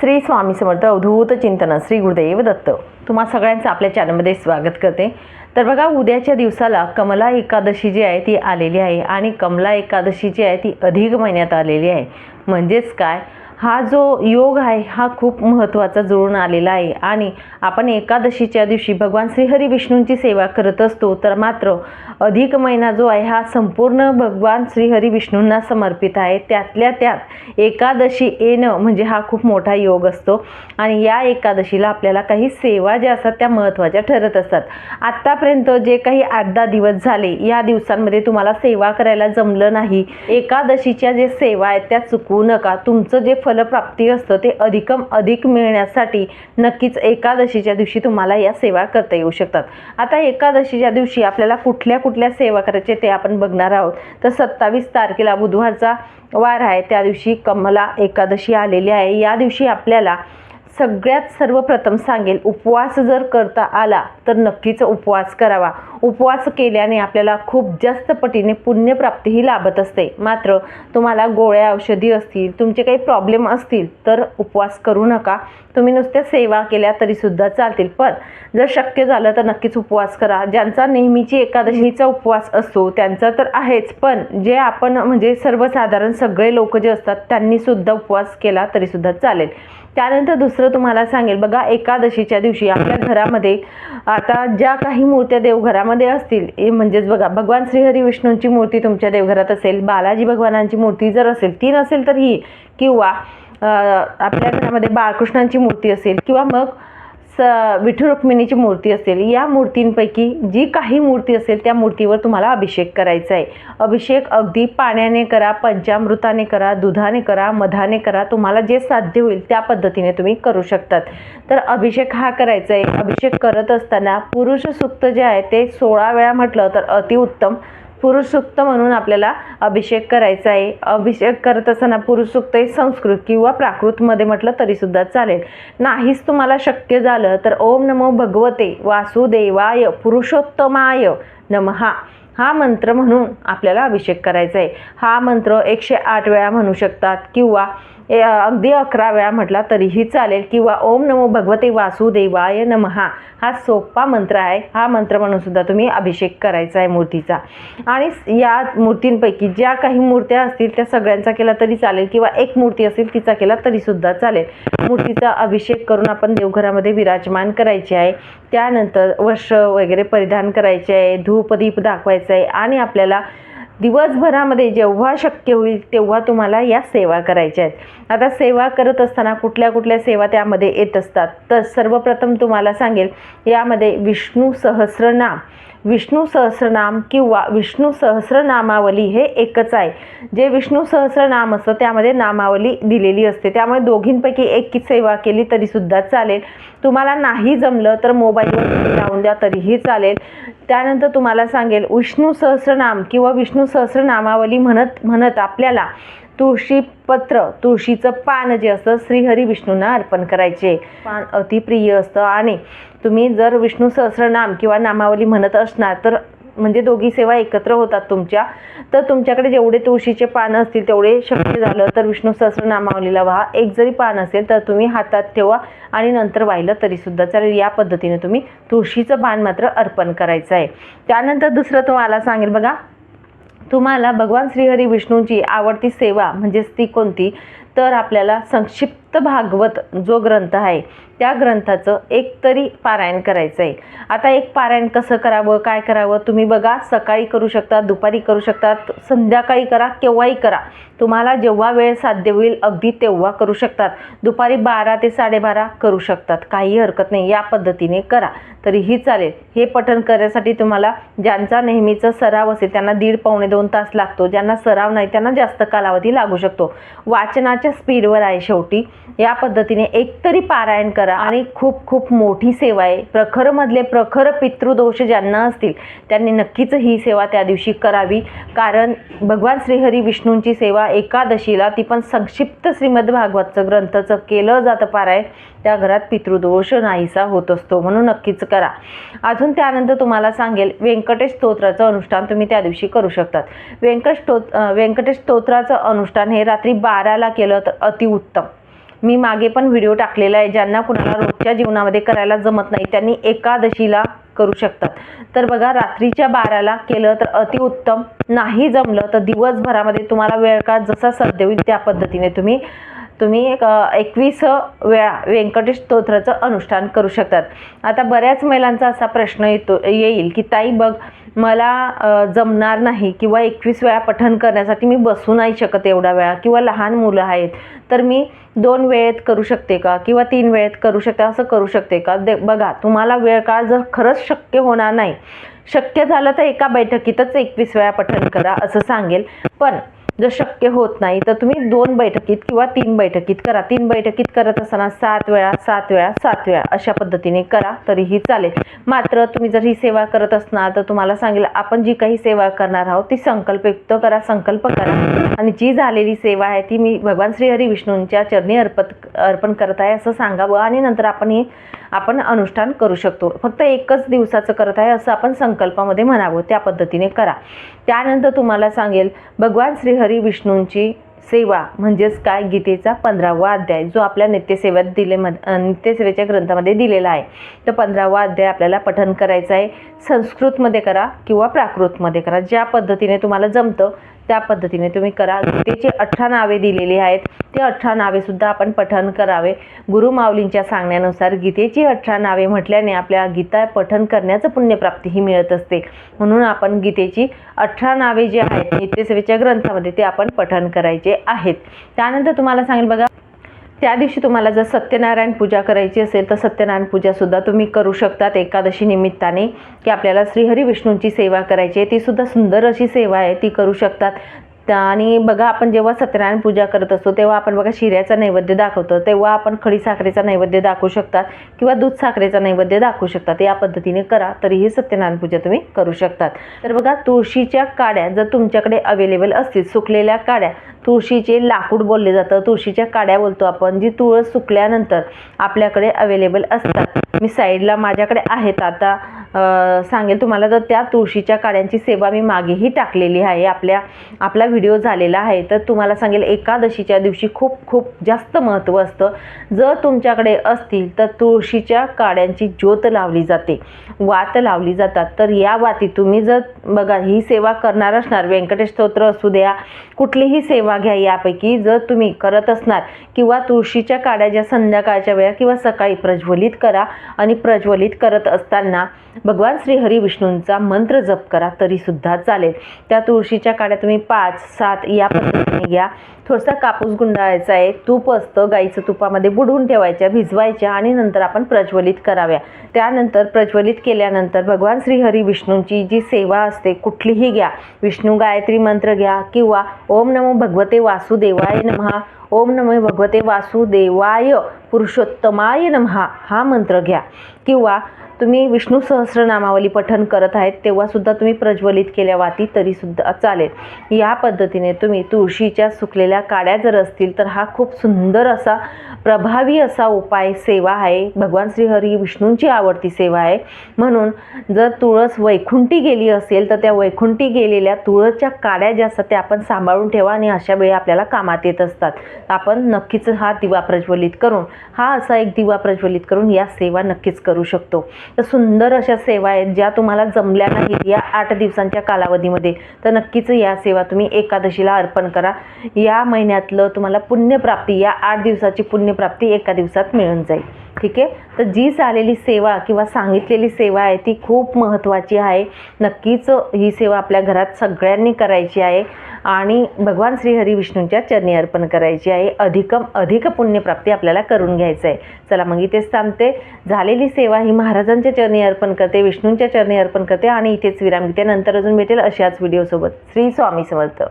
श्री स्वामी समर्थ अवधूत चिंतन श्री गुरुदेव दत्त तुम्हा सगळ्यांचं आपल्या चॅनलमध्ये स्वागत करते। तर बघा, उद्याच्या दिवसाला कमला एकादशी जी आहे ती आलेली आहे आणि कमला एकादशी जी आहे ती अधिक महिन्यात आलेली आहे। म्हणजेच काय, हा जो योग आहे हा खूप महत्त्वाचा जुळून आलेला आहे आणि आपण एकादशीच्या दिवशी भगवान श्रीहरी विष्णूंची सेवा करत असतो। तर मात्र अधिक महिना जो आहे हा संपूर्ण भगवान श्रीहरी विष्णूंना समर्पित आहे। त्यातल्या त्यात एकादशी येणं म्हणजे हा खूप मोठा योग असतो आणि या एकादशीला आपल्याला काही सेवा ज्या असतात त्या महत्त्वाच्या ठरत असतात। आत्तापर्यंत जे काही 8-10 दिवस झाले, या दिवसांमध्ये तुम्हाला सेवा करायला जमलं नाही, एकादशीच्या जे सेवा आहेत त्या चुकवू नका। तुमचं जे फलप्राप्ती असतं ते अधिक मिळण्यासाठी नक्कीच एकादशीच्या दिवशी तुम्हाला या सेवा करता येऊ शकतात। आता एकादशीच्या दिवशी आपल्याला कुठल्या सर्व करायचे ते आपण बघणार आहोत। तर 27 तारखेला बुधवारचा वार आहे, त्या दिवशी कमला एकादशी आलेली आहे। या दिवशी आपल्याला सगळ्यात सर्वप्रथम सांगेल, उपवास जर करता आला तर नक्कीच उपवास करावा। उपवास केल्याने आपल्याला खूप जास्त पटीने पुण्यप्राप्तीही लाभत असते। मात्र तुम्हाला गोळ्या औषधी असतील, तुमचे काही प्रॉब्लेम असतील तर उपवास करू नका। तुम्ही नुसत्या सेवा केल्या तरी सुद्धा चालतील, पण जर शक्य झालं तर नक्कीच उपवास करा। ज्यांचा नेहमीची एकादशीचा उपवास असतो त्यांचा तर आहेच, पण जे आपण म्हणजे सर्वसाधारण सगळे लोक जे असतात त्यांनी सुद्धा उपवास केला तरी सुद्धा चालेल। त्यानंतर दुसरं तुम्हाला सांगेल, बघा, एकादशीच्या दिवशी आपल्या घरामध्ये आता ज्या काही मूर्त्या देवघरामध्ये असतील, म्हणजेच बघा, भगवान श्रीहरी विष्णूंची मूर्ती तुमच्या देवघरात असेल, बालाजी भगवानांची मूर्ती जर असेल, ती नसेल तर ही, किंवा आपल्या घरामध्ये बाळकृष्णांची मूर्ती असेल, किंवा मग विठ्ठल रुक्मिणीची मूर्ती असेल, या मूर्तींपैकी जी काही मूर्ती असेल त्या मूर्तीवर तुम्हाला अभिषेक करायचा आहे। अभिषेक अगदी पाण्याने करा, पंचामृताने करा, दुधाने करा, मधाने करा, तुम्हाला जे साध्य होईल त्या पद्धतीने तुम्ही करू शकतात। तर अभिषेक हा करायचा आहे। अभिषेक करत असताना पुरुष सूक्त जे आहे ते 16 वेळा म्हटलं तर अतिउत्तम। पुरुष सूक्त म्हणून आपल्याला अभिषेक करायचा आहे। अभिषेक करत असताना पुरुष सूक्त हे संस्कृत किंवा प्राकृतमध्ये म्हटलं तरी सुद्धा चालेल। नाहीच तुम्हाला शक्य झालं तर ओम नमो भगवते वासुदेवाय पुरुषोत्तमाय नमः हा मंत्र म्हणून आपल्याला अभिषेक करायचा आहे। हा मंत्र 108 वेळा म्हणू शकतात किंवा अगदी 11 वेळा म्हटला तरीही चालेल, किंवा ओम नमो भगवते वासुदेवाय नमः हा सोपा मंत्र आहे। हा मंत्र म्हणून सुद्धा तुम्ही अभिषेक करायचा आहे मूर्तीचा। आणि या मूर्तींपैकी ज्या काही मूर्त्या असतील त्या सगळ्यांचा केला तरी चालेल, किंवा एक मूर्ती असेल तिचा केला तरी सुद्धा चालेल। मूर्तीचा अभिषेक करून आपण देवघरामध्ये विराजमान करायचे आहे। त्यानंतर वस्त्र वगैरे परिधान करायचे आहे, धूपदीप दाखवायचा आहे आणि आपल्याला दिवसभरामध्ये जेव्हा शक्य होईल तेव्हा तुम्हाला या सेवा करायच्या आहेत। आता सेवा करत असताना कुठल्या सेवा त्यामध्ये येत असतात, तर सर्वप्रथम तुम्हाला सांगेल, यामध्ये विष्णू सहस्रनाम किंवा विष्णू सहस्रनामावली हे एकच आहे। जे विष्णू सहस्रनाम असतं त्यामध्ये नामावली दिलेली असते, त्यामुळे दोघींपैकी एक सेवा केली तरी सुद्धा चालेल। तुम्हाला नाही जमलं तर मोबाईलवर लावून द्या तरीही चालेल। त्यानंतर तुम्हाला सांगेल, विष्णू सहस्रनाम किंवा विष्णू सहस्रनामावली म्हणत आपल्याला तुळशीचं पान जे असतं श्रीहरी विष्णूंना अर्पण करायचे। पान अतिप्रिय असतं आणि तुम्ही जर विष्णू सहस्रनाम किंवा नामावली म्हणत असणार तर म्हणजे दोघी सेवा एकत्र होतात तुमच्या। तर तुमच्याकडे जेवढे तुळशीचे पानं असतील तेवढे शक्य झालं तर विष्णू सहस्रनामावलीला व्हा। एक जरी पान असेल तर तुम्ही हातात ठेवा आणि नंतर वाहिलं तरी सुद्धा चालेल। या पद्धतीने तुम्ही तुळशीचं पान मात्र अर्पण करायचं आहे। त्यानंतर दुसरं तुम्हाला सांगेल, बघा, तुम्हाला भगवान श्रीहरी विष्णूंची आवडती सेवा म्हणजेच ती कोणती, तर आपल्याला संक्षिप्त भागवत जो ग्रंथ आहे त्या ग्रंथाचं एक तरी पारायण करायचं आहे। आता एक पारायण कसं करावं, काय करावं, तुम्ही बघा, सकाळी करू शकता, दुपारी करू शकतात, संध्याकाळी करा, केव्हाही करा, तुम्हाला जेव्हा वेळ साध्य होईल अगदी तेव्हा करू शकतात। दुपारी 12 ते 12:30 करू शकतात, काही हरकत नाही, या पद्धतीने करा तरीही चालेल। हे पठण करण्यासाठी तुम्हाला ज्यांचा नेहमीचा सराव असेल त्यांना 1.5-2 तास लागतो, ज्यांना सराव नाही त्यांना जास्त कालावधी लागू शकतो। वाचनाच्या स्पीडवर आहे शेवटी। या पद्धतीने एकतरी पारायण करा आणि खूप मोठी सेवा आहे। प्रखरमधले प्रखर पितृदोष ज्यांना असतील त्यांनी नक्कीच ही सेवा त्या दिवशी करावी, कारण भगवान श्रीहरी विष्णूंची सेवा एकादशीला, ती पण संक्षिप्त श्रीमद भागवतचं ग्रंथाचं केलं जातं पारायण, त्या घरात पितृदोष नाहीसा होत असतो, म्हणून नक्कीच करा। अजून त्यानंतर तुम्हाला सांगेल, व्यंकटेश स्तोत्राचं अनुष्ठान तुम्ही त्या दिवशी करू शकतात। व्यंकटेश स्तोत्राचं अनुष्ठान हे रात्री 12ला केलं तर अतिउत्तम। मी मागे पण व्हिडिओ टाकलेला आहे, ज्यांना कुणाला रोजच्या जीवनामध्ये करायला जमत नाही त्यांनी एकादशीला करू शकतात. तर बघा, रात्रीच्या 12ला केलं तर अतिउत्तम, नाही जमलं तर दिवसभरामध्ये तुम्हाला वेळ काळ जसा साध्य होईल त्या पद्धतीने तुम्ही 21 वेळा व्यंकटेश स्तोत्राचं अनुष्ठान करू शकतात. आता बऱ्याच महिलांचा असा प्रश्न येईल की ताई बघ, मला जमणार नाही किंवा 21 वेळा पठण करण्यासाठी मी बसू नाही शकत एवढा वेळा, किंवा लहान मुलं आहेत तर मी 2 वेळेत करू शकते का किंवा 3 वेळेत करू शकते, असं करू शकते का? बघा, तुम्हाला वेळ काळ जर खरंच शक्य होणार नाही, शक्य झालं तर एका बैठकीतच 21 वेळा पठण करा असं सांगेल. पण जर शक्य होत नाही तर तुम्ही 2 बैठकीत किंवा 3 बैठकीत करा. 3 बैठकीत करत असताना 7 वेळा 7 वेळा 7 वेळा अशा पद्धतीने करा तरीही चालेल. मात्र तुम्ही जर ही सेवा करत असणार तर तुम्हाला सांगेल, आपण जी काही सेवा करणार आहोत ती संकल्पयुक्त करा, संकल्प करा, आणि जी झालेली सेवा आहे ती मी भगवान श्री हरी विष्णूंच्या चरणी अर्पण करत आहे असं सांगावं, आणि नंतर आपण अनुष्ठान करू शकतो. फक्त एकच दिवसाचं करत आहे असं आपण संकल्पामध्ये म्हणावं, त्या पद्धतीने करा. त्यानंतर तुम्हाला सांगेल, भगवान श्री हरी विष्णूंची सेवा म्हणजेच काय, गीतेचा 15वा अध्याय जो आपल्या नित्यसेवेच्या ग्रंथामध्ये दिलेला आहे. तर 15वा अध्याय आपल्याला पठण करायचं आहे. संस्कृतमध्ये करा किंवा प्राकृतमध्ये करा, ज्या पद्धतीने तुम्हाला जमतं त्या पद्धतीने तुम्ही करा. गीतेची 18 नावे दिलेली आहेत, ते 18 नावे सुद्धा आपण पठण करावे. गुरुमाऊलींच्या सांगण्यानुसार गीतेची 18 नावे म्हटल्याने आपल्या गीता पठण करण्याचं पुण्यप्राप्ती ही मिळत असते. म्हणून आपण गीतेची 18 नावे जी आहेत नित्यसेवेच्या ग्रंथामध्ये ते आपण पठण करायचे आहेत. त्यानंतर तुम्हाला सांगेल बघा, त्या दिवशी तुम्हाला जर सत्यनारायण पूजा करायची असेल तर सत्यनारायण पूजासुद्धा तुम्ही करू शकतात एकादशी निमित्ताने, की आपल्याला श्रीहरी विष्णूंची सेवा करायची आहे. ती सुद्धा सुंदर अशी सेवा आहे, ती करू शकतात. आणि बघा, आपण जेव्हा सत्यनारायण पूजा करत असतो तेव्हा आपण बघा शिऱ्याचा नैवेद्य दाखवतो, तेव्हा आपण खडी साखरेचा नैवेद्य दाखवू शकतात किंवा दूध साखरेचा नैवेद्य दाखवू शकतात. या पद्धतीने करा तरीही सत्यनारायण पूजा तुम्ही करू शकतात. तर बघा, तुळशीच्या काड्या जर तुमच्याकडे अवेलेबल असतील, सुकलेल्या काड्या, तुळशीचे लाकूड बोलले जातं, तुळशीच्या काड्या बोलतो आपण, जी तुळस सुकल्यानंतर आपल्याकडे अवेलेबल असतात, मी साईडला माझ्याकडे आहेत आता सांगेल तुम्हाला. तर त्या तुळशीच्या काड्यांची सेवा मी मागेही टाकलेली आहे, आपला व्हिडिओ झालेला आहे. तर तुम्हाला सांगेल, एकादशीच्या दिवशी खूप खूप जास्त महत्त्व असतं. जर तुमच्याकडे असतील तर तुळशीच्या काड्यांची ज्योत लावली जाते, वात लावली जातात. तर या वाती तुम्ही जर बघा ही सेवा करणार असणार, व्यंकटेश स्तोत्र असू द्या, कुठलीही सेवा घ्या, यापैकी जर तुम्ही करत असणार किंवा तुळशीच्या काड्या ज्या संध्याकाळच्या वेळा किंवा सकाळी प्रज्वलित करा, आणि प्रज्वलित करत असताना भगवान श्री हरी विष्णूंचा मंत्र जप करा तरीसुद्धा चालेल. त्या तुळशीच्या काड्या तुम्ही 5-7 या पद्धतीने घ्या. थोडासा कापूस गुंडाळायचा आहे, तूप असतं गाईचं, तुपामध्ये बुडवून ठेवायच्या, भिजवायच्या, आणि नंतर आपण प्रज्वलित कराव्या. त्यानंतर प्रज्वलित केल्यानंतर भगवान श्री हरी विष्णूंची जी सेवा असते कुठलीही घ्या, विष्णू गायत्री मंत्र घ्या किंवा ओम नमो भगवते वासुदेवाय नमः, ओम नमो भगवते वासुदेवाय पुरुषोत्तमाय नमः हा मंत्र घ्या, किंवा तुम्ही विष्णू सहस्रनामावली पठण करत आहेत तेव्हा सुद्धा तुम्ही प्रज्वलित केल्या वाती तरीसुद्धा चालेल. या पद्धतीने तुम्ही तुळशीच्या सुकलेल्या काड्या जर असतील तर हा खूप सुंदर असा प्रभावी असा उपाय सेवा आहे. भगवान श्री हरी विष्णूंची आवडती सेवा आहे. म्हणून जर तुळस वैकुंठी गेली असेल तर त्या वैकुंठी गेलेल्या तुळसच्या काड्या ज्या असतात त्या आपण सांभाळून ठेवा, आणि अशा वेळी आपल्याला कामात येत असतात. आपण नक्कीच हा दिवा प्रज्वलित करून, हा असा एक दिवा प्रज्वलित करून या सेवा नक्कीच करू शकतो. तर सुंदर अशा सेवा आहेत ज्या तुम्हाला जमल्या नाहीत या 8 दिवसांच्या कालावधीमध्ये, तर नक्कीच या सेवा तुम्ही एकादशीला अर्पण करा. या महिन्यातलं तुम्हाला पुण्यप्राप्ती, या 8 दिवसाची पुण्यप्राप्ती एका दिवसात मिळून जाईल. ठीक आहे. तर जी झालेली सेवा किंवा सांगितलेली सेवा आहे ती खूप महत्त्वाची आहे. नक्कीच ही सेवा आपल्या घरात सगळ्यांनी करायची आहे आणि भगवान श्री हरी विष्णूंच्या चरणी अर्पण करायची आहे. अधिक पुण्यप्राप्ती आपल्याला करून घ्यायचं आहे. चला मग इथेच थांबते. झालेली सेवा ही महाराजांच्या चरणी अर्पण करते, विष्णूंच्या चरणी अर्पण करते आणि इथेच विराम घेते. नंतर अजून भेटेल अशाच व्हिडिओसोबत. श्री स्वामी समर्थ.